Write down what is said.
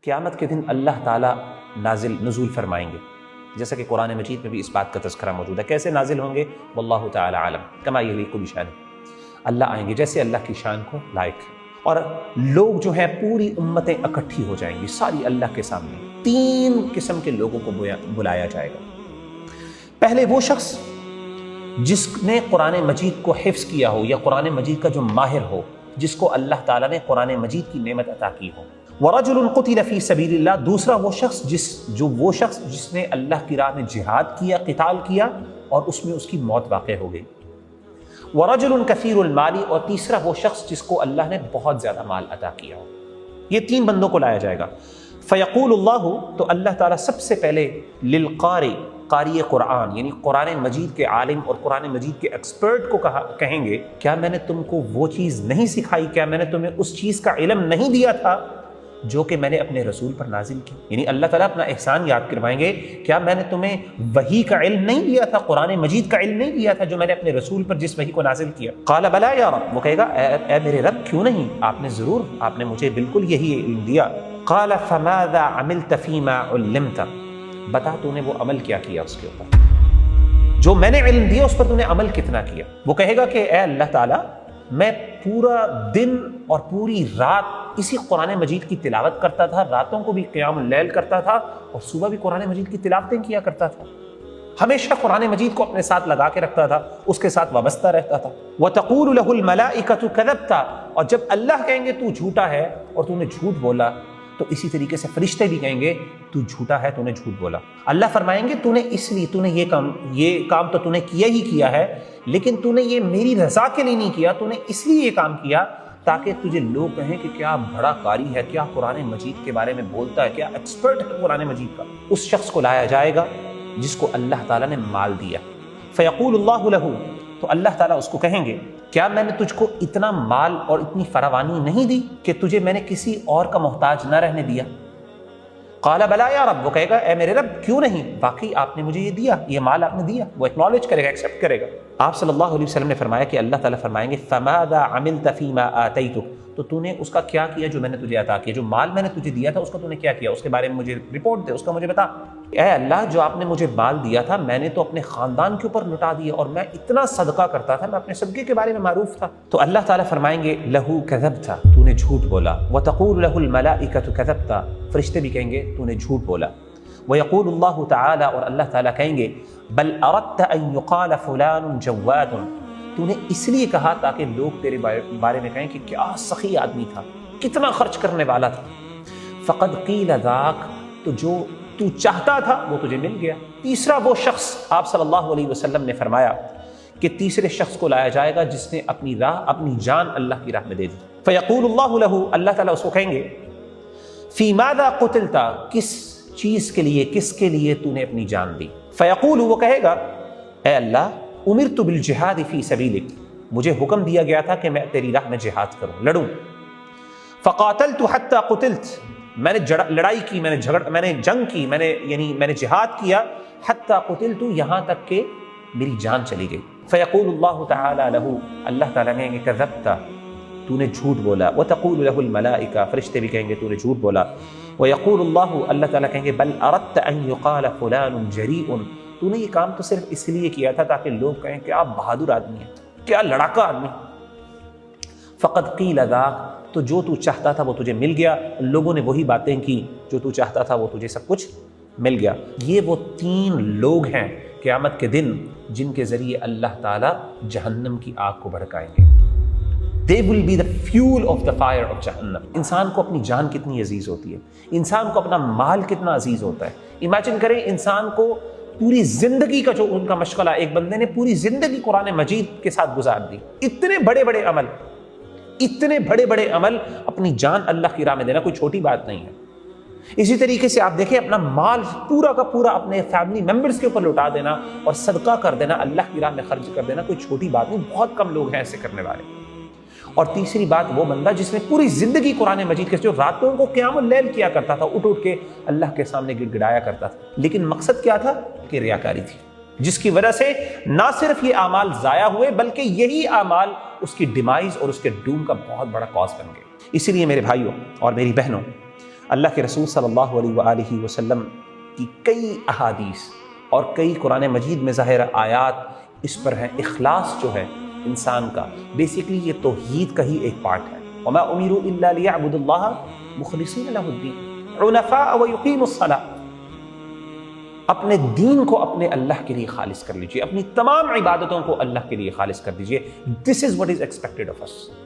قیامت کے دن اللہ تعالیٰ نزول فرمائیں گے، جیسا کہ قرآن مجید میں بھی اس بات کا تذکرہ موجود ہے۔ کیسے نازل ہوں گے؟ واللہ تعالی عالم کما یلیق بشانہ، اللہ آئیں گے جیسے اللہ کی شان کو لائق ہے، اور لوگ جو ہیں پوری امتیں اکٹھی ہو جائیں گی ساری اللہ کے سامنے۔ 3 قسم کے لوگوں کو بلایا جائے گا۔ پہلے وہ شخص جس نے قرآن مجید کو حفظ کیا ہو، یا قرآن مجید کا جو ماہر ہو، جس کو اللہ تعالیٰ نے قرآن مجید کی نعمت عطا کی ہو۔ وَرَجُلٌ قُتِلَ فِي سَبِيلِ اللَّهِ، دوسرا وہ شخص جس نے اللہ کی راہ میں جہاد کیا، قتال کیا، اور اس میں اس کی موت واقع ہو گئی۔ وَرَجُلٌ كَثِيرُ الْمَالِ، اور تیسرا وہ شخص جس کو اللہ نے بہت زیادہ مال عطا کیا ہو۔ یہ 3 بندوں کو لایا جائے گا۔ فَيَقُولُ اللَّهُ، تو اللہ تعالیٰ سب سے پہلے لِلْقَارِ، قاری قرآن یعنی قرآن مجید کے عالم اور قرآن مجید کے ایکسپرٹ کو کہیں گے، کیا میں نے تم کو وہ چیز نہیں سکھائی؟ کیا میں نے تمہیں اس چیز کا علم نہیں دیا تھا جو کہ میں نے اپنے رسول پر نازل کی؟ یعنی اللہ تعالیٰ اپنا احسان یاد کروائیں گے، کیا میں نے تمہیں وحی کا علم نہیں دیا تھا، قرآن مجید کا علم نہیں دیا تھا جو میں نے اپنے رسول پر جس وحی کو نازل کیا؟ قال بلا یا رب، وہ کہے گا اے میرے رب کیوں نہیں، آپ نے ضرور، آپ نے مجھے بالکل یہی علم دیا۔ قال فماذا عملت فيما علمت، بتا تو نے وہ عمل کیا اس کے اوپر، جو میں نے علم دیا اس پر تو نے عمل کتنا کیا؟ وہ کہے گا کہ اے اللہ تعالیٰ، میں پورا دن اور پوری رات اسی قرآن مجید کی تلاوت کرتا تھا، راتوں کو بھی قیام اللیل کرتا تھا، اور صبح بھی قرآن مجید کی تلاوتیں کیا کرتا تھا، ہمیشہ قرآن مجید کو اپنے ساتھ لگا کے رکھتا تھا، اس کے ساتھ وابستہ رہتا تھا۔ وَتَقُولُ لَهُ الْمَلَائِكَةُ كَذَبْتَ، اور جب اللہ کہیں گے تو جھوٹا ہے اور تو نے جھوٹ بولا، تو اسی طریقے سے فرشتے بھی کہیں گے تو جھوٹا ہے، تو نے جھوٹ بولا۔ اللہ فرمائیں گے تو نے اس لیے، تو نے یہ کام تو نے کیا ہی کیا ہے، لیکن تو نے یہ میری رضا کے لیے نہیں کیا، تو نے اس لیے یہ کام کیا تاکہ تجھے لوگ کہیں کہ کیا بڑا قاری ہے، کیا قرآن مجید کے بارے میں بولتا ہے، کیا ایکسپرٹ ہے قرآن مجید کا۔ اس شخص کو لایا جائے گا جس کو اللہ تعالیٰ نے مال دیا۔ فیقول اللہ لہ، تو اللہ تعالیٰ اس کو کہیں گے کیا میں نے تجھ کو اتنا مال اور اتنی فراوانی نہیں دی کہ تجھے میں نے کسی اور کا محتاج نہ رہنے دیا؟ قال بلا یا رب، وہ کہے گا اے میرے رب کیوں نہیں، باقی آپ نے مجھے یہ دیا، یہ مال آپ نے دیا۔ وہ ایکنالج کرے گا، ایکسیپٹ کرے گا۔ آپ صلی اللہ علیہ وسلم نے فرمایا کہ اللہ تعالیٰ فرمائیں گے فماذا عملت فیما آتیتک، تو نے اس کا کیا کیا جو میں نے تجھے عطا کیا، جو مال میں نے تجھے دیا تھا اس کا تو نے کیا کیا، اس کے بارے میں مجھے رپورٹ دے، اس کا مجھے بتا۔ اے اللہ، جو آپ نے مجھے مال دیا تھا میں نے تو اپنے خاندان کے اوپر لٹا دیا، اور میں اتنا صدقہ کرتا تھا، میں اپنے صدقے کے بارے میں معروف تھا۔ تو اللہ تعالیٰ فرمائیں گے لہو کذبت، تو نے جھوٹ بولا۔ وتقول لہ الملائکۃ کذبت، فرشتے بھی کہیں گے تو نے جھوٹ بولا۔ ویقول اللہ تعالیٰ، اور اللہ تعالیٰ کہیں گے بل اردت ان یقال فلان جواد، تو نے اس لیے کہا تاکہ لوگ تیرے بارے میں کہیں کہ کیا سخی آدمی تھا، کتنا خرچ کرنے والا تھا۔ فقد قیل ذاک، تو جو تو چاہتا تھا وہ تجھے مل گیا۔ تیسرا وہ شخص، آپ صلی اللہ علیہ وسلم نے فرمایا کہ تیسرے شخص کو لایا جائے گا جس نے اپنی جان اللہ کی راہ میں دے دی۔ فیقول اللہ لہ، اللہ تعالیٰ اس کو کہیں گے فی ماذا قتلت، کس چیز کے لیے، کس کے لیے تو نے اپنی جان دی؟ فیقول، وہ کہے گا اے اللہ امرت بالجہاد فی سبیلک، مجھے حکم دیا گیا تھا کہ میں تیری راہ میں جہاد کروں، لڑوں۔ فقاتلت حتی قتلت، میں نے لڑائی کی، میں نے جنگ کی، میں نے جہاد کیا، حتی قتلت، یہاں تک کہ میری جان چلی گئی۔ فیقول اللہ تعالی لہ، اللہ تعالیٰ کہیں گے کذبت، تو نے جھوٹ بولا۔ وتقول لہ الملائکہ، فرشتے بھی کہیں گے تو نے جھوٹ بولا۔ ویقول اللہ، اللہ تعالیٰ کہیں گے بل اردت ان یقال فلان جریء، تو نے یہ کام تو صرف اس لیے کیا تھا تاکہ لوگ کہیں کہ آپ بہادر آدمی ہیں، کیا لڑاکا آدمی۔ فقد قیل ذاک، تو جو تو چاہتا تھا وہ تجھے مل گیا، لوگوں نے وہی باتیں کی جو تو چاہتا تھا، وہ تجھے سب کچھ مل گیا۔ یہ وہ 3 لوگ ہیں قیامت کے دن جن کے ذریعے اللہ تعالیٰ جہنم کی آگ کو بھڑکائیں گے۔ They will be the fuel of the fire of جہنم۔ انسان کو اپنی جان کتنی عزیز ہوتی ہے، انسان کو اپنا مال کتنا عزیز ہوتا ہے۔ امیجن کریں انسان کو پوری زندگی کا جو ان کا مشغلہ، ایک بندے نے پوری زندگی قرآن مجید کے ساتھ گزار دی، اتنے بڑے بڑے عمل، اپنی جان اللہ کی راہ میں دینا کوئی چھوٹی بات نہیں ہے۔ اسی طریقے سے آپ دیکھیں اپنا مال پورا کا پورا اپنے فیملی ممبرز کے اوپر لوٹا دینا اور صدقہ کر دینا، اللہ کی راہ میں خرچ کر دینا کوئی چھوٹی بات نہیں، بہت کم لوگ ہیں ایسے کرنے والے۔ اور تیسری بات، وہ بندہ جس نے پوری زندگی قرآن مجید کے جو راتوں کو قیام اللیل کیا کرتا تھا، اٹھ کے اللہ کے سامنے گڑ گڑایا کرتا تھا، لیکن مقصد کیا تھا کہ ریاکاری تھی، جس کی وجہ سے نہ صرف یہ اعمال ضائع ہوئے بلکہ یہی اعمال اس کی ڈیمائز اور اس کے ڈوم کا بہت بڑا کاز بن گئے۔ اسی لیے میرے بھائیوں اور میری بہنوں، اللہ کے رسول صلی اللہ علیہ وآلہ وسلم کی کئی احادیث اور کئی قرآن مجید میں ظاہر آیات اس پر ہیں۔ اخلاص جو ہے انسان کا، بیسیکلی یہ توحید کا ہی ایک پارٹ ہے۔ وَمَا أُمِرُوا إِلَّا لِيَعْبُدُوا اللَّهَ مُخْلِصِينَ لَهُ الدِّينَ حُنَفَاءَ وَيُقِيمُوا الصَّلَاةَ۔ اپنے دین کو اپنے اللہ کے لیے خالص کر لیجئے، اپنی تمام عبادتوں کو اللہ کے لیے خالص کر دیجئے۔ This is what is expected of us۔